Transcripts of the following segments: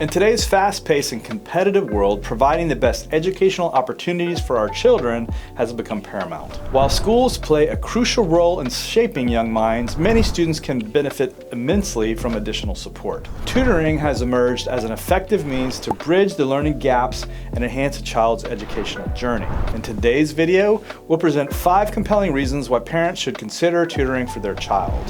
In today's fast-paced and competitive world, providing the best educational opportunities for our children has become paramount. While schools play a crucial role in shaping young minds, many students can benefit immensely from additional support. Tutoring has emerged as an effective means to bridge the learning gaps and enhance a child's educational journey. In today's video, we'll present 5 compelling reasons why parents should consider tutoring for their child.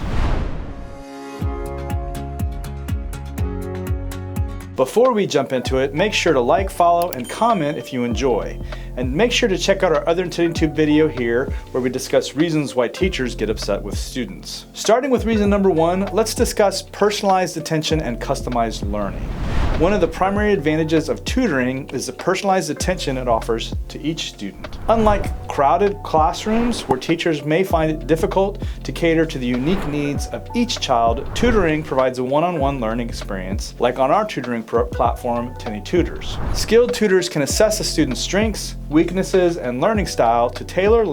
Before we jump into it, make sure to like, follow, and comment if you enjoy. And make sure to check out our other TenneyTube video here, where we discuss reasons why teachers get upset with students. Starting with reason number 1, let's discuss personalized attention and customized learning. One of the primary advantages of tutoring is the personalized attention it offers to each student. Unlike crowded classrooms where teachers may find it difficult to cater to the unique needs of each child, tutoring provides a one-on-one learning experience, like on our tutoring platform, TenneyTutors. Skilled tutors can assess a student's strengths, weaknesses, and learning style to tailor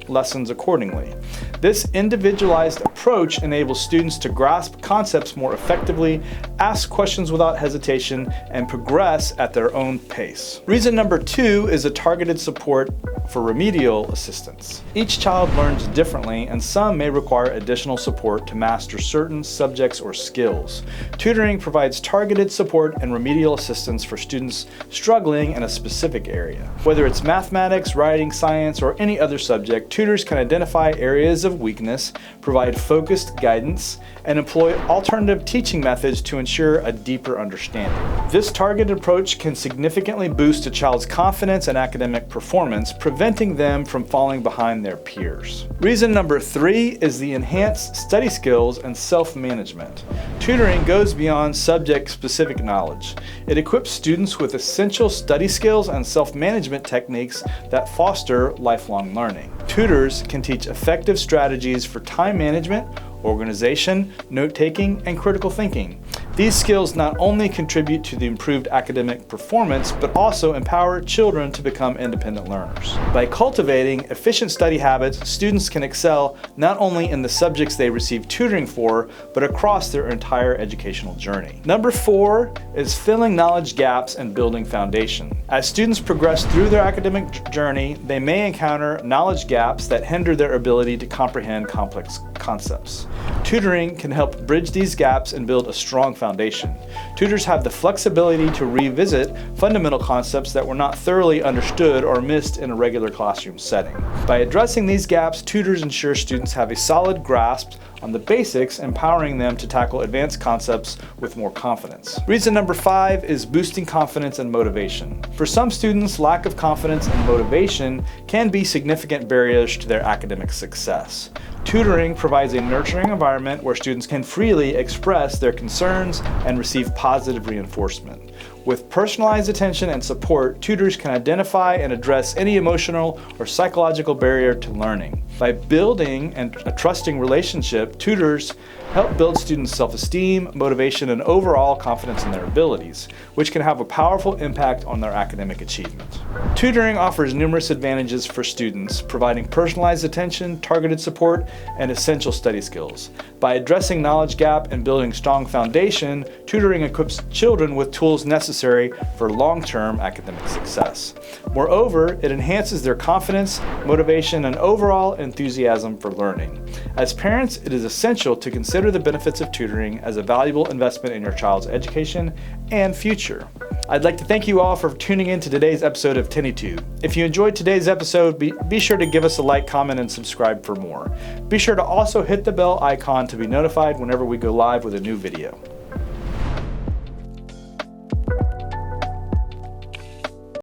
lessons accordingly. This individualized approach enables students to grasp concepts more effectively, ask questions without hesitation, and progress at their own pace. Reason number 2 is a targeted support for remedial assistance. Each child learns differently, and some may require additional support to master certain subjects or skills. Tutoring provides targeted support and remedial assistance for students struggling in a specific area. Whether it's mathematics, writing, science, or any other subject, tutors can identify areas of weakness, provide focused guidance, and employ alternative teaching methods to ensure a deeper understanding. This targeted approach can significantly boost a child's confidence and academic performance, preventing them from falling behind their peers. Reason number 3 is the enhanced study skills and self-management. Tutoring goes beyond subject-specific knowledge. It equips students with essential study skills and self-management techniques that foster lifelong learning. Tutors can teach effective strategies for time management, organization, note-taking, and critical thinking. These skills not only contribute to the improved academic performance, but also empower children to become independent learners. By cultivating efficient study habits, students can excel not only in the subjects they receive tutoring for, but across their entire educational journey. Number 4 is filling knowledge gaps and building foundation. As students progress through their academic journey, they may encounter knowledge gaps that hinder their ability to comprehend complex concepts. Tutoring can help bridge these gaps and build a strong foundation. Tutors have the flexibility to revisit fundamental concepts that were not thoroughly understood or missed in a regular classroom setting. By addressing these gaps, tutors ensure students have a solid grasp on the basics, empowering them to tackle advanced concepts with more confidence. Reason number 5 is boosting confidence and motivation. For some students, lack of confidence and motivation can be significant barriers to their academic success. Tutoring provides a nurturing environment where students can freely express their concerns and receive positive reinforcement. With personalized attention and support, tutors can identify and address any emotional or psychological barrier to learning. By building a trusting relationship, tutors help build students' self-esteem, motivation, and overall confidence in their abilities, which can have a powerful impact on their academic achievement. Tutoring offers numerous advantages for students, providing personalized attention, targeted support, and essential study skills. By addressing knowledge gap and building strong foundation, tutoring equips children with tools necessary for long-term academic success. Moreover, it enhances their confidence, motivation, and overall enthusiasm for learning. As parents, it is essential to consider the benefits of tutoring as a valuable investment in your child's education and future. I'd like to thank you all for tuning in to today's episode of TenneyTube. If you enjoyed today's episode, be sure to give us a like, comment, and subscribe for more. Be sure to also hit the bell icon to be notified whenever we go live with a new video.